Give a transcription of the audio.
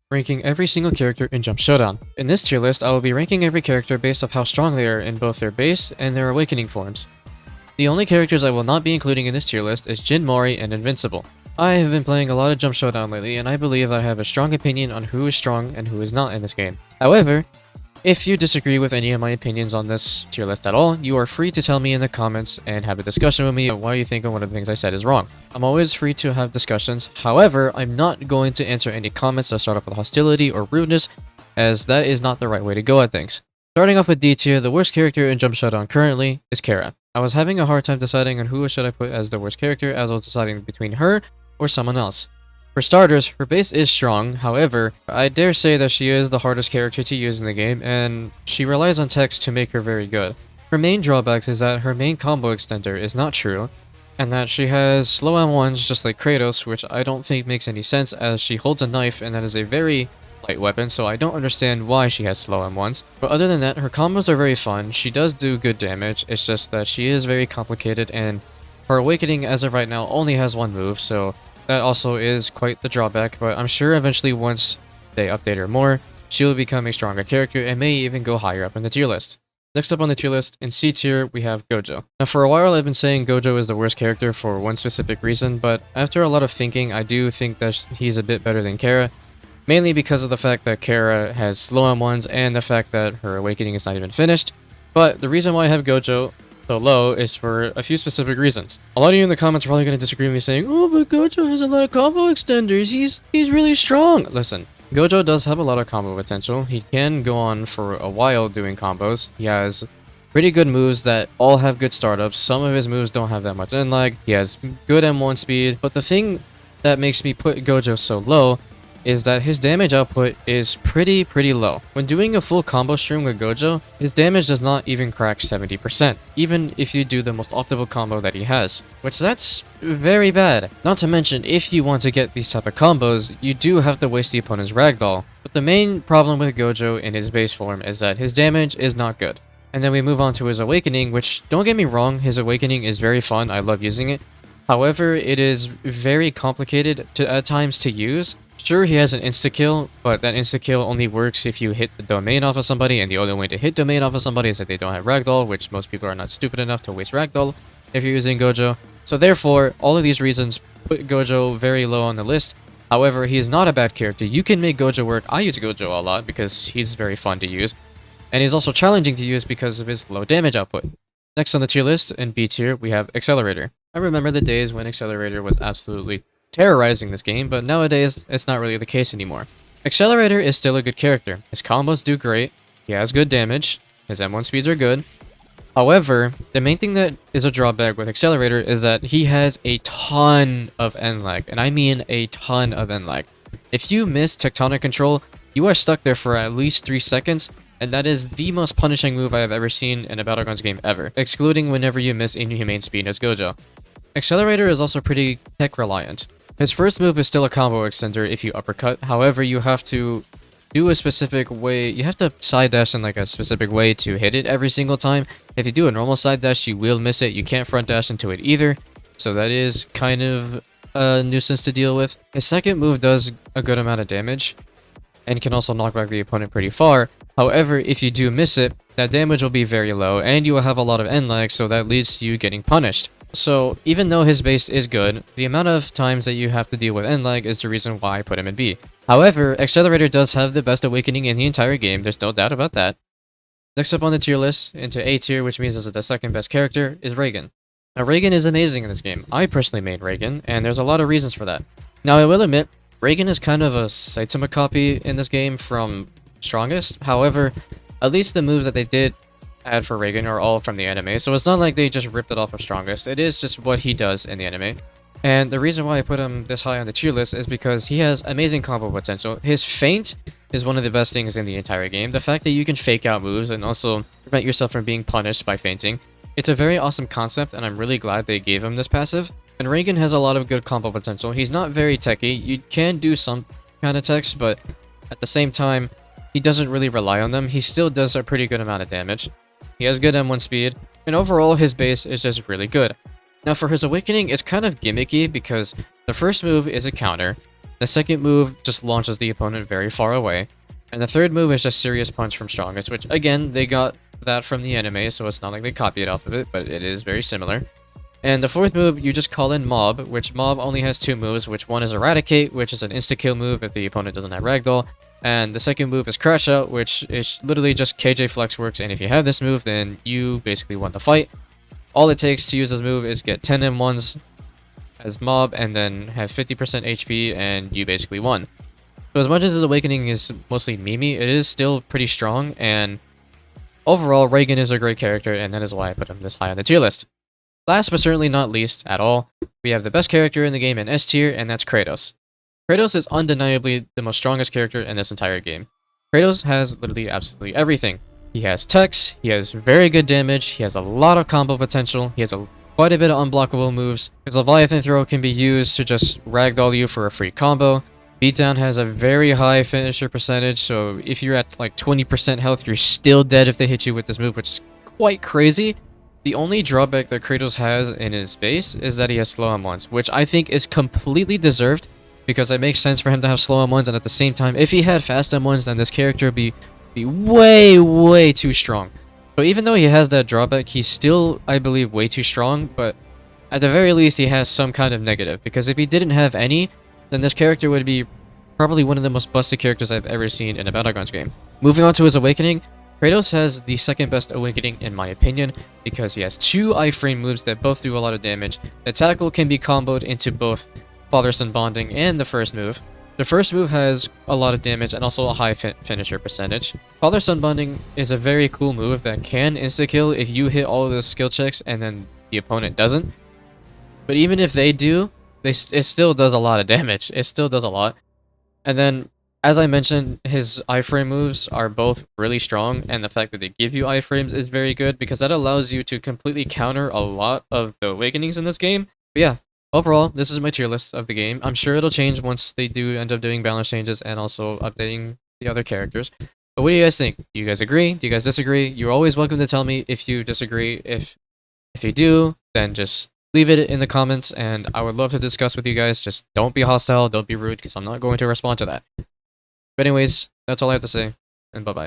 ranking every single character in Jump Showdown. In this tier list, I will be ranking every character based off how strong they are in both their base and their awakening forms. The only characters I will not be including in this tier list is Jin Mori and Invincible. I have been playing a lot of Jump Showdown lately, and I believe I have a strong opinion on who is strong and who is not in this game. However, if you disagree with any of my opinions on this tier list at all, you are free to tell me in the comments and have a discussion with me on why you think one of the things I said is wrong. I'm always free to have discussions. However, I'm not going to answer any comments that start off with hostility or rudeness, as that is not the right way to go at things. Starting off with D tier, the worst character in Jump Showdown currently is Cara. I was having a hard time deciding on who should I put as the worst character, as I was deciding between her or someone else. For starters, her base is strong. However, I dare say that she is the hardest character to use in the game, and she relies on text to make her very good. Her main drawbacks is that her main combo extender is not true, and that she has slow M1s just like Kratos, which I don't think makes any sense, as she holds a knife and that is a very light weapon, so I don't understand why she has slow M1s. But other than that, her combos are very fun. She does do good damage, it's just that she is very complicated, and her awakening as of right now only has one move, so that also is quite the drawback, but I'm sure eventually once they update her more, she will become a stronger character and may even go higher up in the tier list. Next up on the tier list, in C tier, we have Gojo. Now for a while I've been saying Gojo is the worst character for one specific reason, but after a lot of thinking, I do think that he's a bit better than Cara, mainly because of the fact that Cara has slow M1s and the fact that her awakening is not even finished. But the reason why I have Gojo so low is for a few specific reasons. A lot of you in the comments are probably going to disagree with me saying, "Oh, but Gojo has a lot of combo extenders, he's really strong." Listen, Gojo does have a lot of combo potential. He can go on for a while doing combos. He has pretty good moves that all have good startups. Some of his moves don't have that much end lag. He has good M1 speed, but the thing that makes me put Gojo so low is that his damage output is pretty low. When doing a full combo stream with Gojo, his damage does not even crack 70%, even if you do the most optimal combo that he has, which that's very bad. Not to mention, if you want to get these type of combos, you do have to waste the opponent's ragdoll. But the main problem with Gojo in his base form is that his damage is not good. And then we move on to his awakening, which, don't get me wrong, his awakening is very fun, I love using it. However, it is very complicated at times to use. Sure, he has an insta-kill, but that insta-kill only works if you hit the domain off of somebody, and the only way to hit domain off of somebody is that they don't have ragdoll, which most people are not stupid enough to waste ragdoll if you're using Gojo. So therefore, all of these reasons put Gojo very low on the list. However, he is not a bad character. You can make Gojo work. I use Gojo a lot because he's very fun to use, and he's also challenging to use because of his low damage output. Next on the tier list, in B tier, we have Accelerator. I remember the days when Accelerator was absolutely terrorizing this game, but nowadays it's not really the case anymore. Accelerator is still a good character. His combos do great, he has good damage, his M1 speeds are good. However, the main thing that is a drawback with Accelerator is that he has a ton of end lag, and I mean a ton of end lag. If you miss tectonic control, you are stuck there for at least 3 seconds, and that is the most punishing move I have ever seen in a Battlegrounds game ever, excluding whenever you miss inhumane speed as Gojo. Accelerator is also pretty tech reliant. His first move is still a combo extender if you uppercut, however you have to do a specific way, you have to side dash in like a specific way to hit it every single time. If you do a normal side dash, you will miss it, you can't front dash into it either, so that is kind of a nuisance to deal with. His second move does a good amount of damage, and can also knock back the opponent pretty far. However, if you do miss it, that damage will be very low, and you will have a lot of end lag, so that leads to you getting punished. So, even though his base is good, the amount of times that you have to deal with end lag is the reason why I put him in B. However, Accelerator does have the best awakening in the entire game, there's no doubt about that. Next up on the tier list, into A tier, which means this is the second best character, is Reagan. Now, Reagan is amazing in this game. I personally made Reagan, and there's a lot of reasons for that. Now, I will admit, Reagan is kind of a Saitama copy in this game from Strongest. However, at least the moves that they did add for Reagan are all from the anime, so it's not like they just ripped it off of Strongest. It is just what he does in the anime. And the reason why I put him this high on the tier list is because he has amazing combo potential. His feint is one of the best things in the entire game. The fact that you can fake out moves and also prevent yourself from being punished by feinting. It's a very awesome concept, and I'm really glad they gave him this passive. And Reagan has a lot of good combo potential. He's not very techy. You can do some kind of techs, but at the same time, he doesn't really rely on them. He still does a pretty good amount of damage. He has good M1 speed, and overall his base is just really good. Now for his awakening, it's kind of gimmicky because the first move is a counter, The second move just launches the opponent very far away. And the third move is just Serious Punch from Strongest, which again, they got that from the anime, so it's not like they copied off of it, but it is very similar. And the fourth move, you just call in Mob, which Mob only has two moves, which one is Eradicate, which is an insta-kill move if the opponent doesn't have Ragdoll, and the second move is Crash Out, which is literally just KJ Flex works, and if you have this move, then you basically won the fight. All it takes to use this move is get 10 M1s as Mob, and then have 50% HP, and you basically won. So as much as his Awakening is mostly memey, it is still pretty strong, and overall, Reagan is a great character, and that is why I put him this high on the tier list. Last but certainly not least at all, we have the best character in the game in S tier, and that's Kratos. Kratos is undeniably the most strongest character in this entire game. Kratos has literally absolutely everything. He has techs, he has very good damage, he has a lot of combo potential, he has quite a bit of unblockable moves. His Leviathan throw can be used to just ragdoll you for a free combo. Beatdown has a very high finisher percentage, so if you're at like 20% health, you're still dead if they hit you with this move, which is quite crazy. The only drawback that Kratos has in his base is that he has slow M1s, which I think is completely deserved, because it makes sense for him to have slow M1s, and at the same time, if he had fast M1s, then this character would be way too strong. So even though he has that drawback, he's still, I believe, way too strong, but at the very least, he has some kind of negative, because if he didn't have any, then this character would be probably one of the most busted characters I've ever seen in a Battlegrounds game. Moving on to his Awakening, Kratos has the second best Awakening in my opinion, because he has two iframe moves that both do a lot of damage. The tackle can be comboed into both Father-Son Bonding and the first move. The first move has a lot of damage and also a high finisher percentage. Father-Son Bonding is a very cool move that can insta-kill if you hit all of the skill checks and then the opponent doesn't. But even if they do, it still does a lot of damage. It still does a lot. And then, as I mentioned, his iframe moves are both really strong, and the fact that they give you iframes is very good, because that allows you to completely counter a lot of the Awakenings in this game. But yeah, overall, this is my tier list of the game. I'm sure it'll change once they do end up doing balance changes and also updating the other characters. But what do you guys think? Do you guys agree? Do you guys disagree? You're always welcome to tell me if you disagree. If you do, then just leave it in the comments, and I would love to discuss with you guys. Just don't be hostile, don't be rude, because I'm not going to respond to that. But anyways, that's all I have to say, and bye-bye.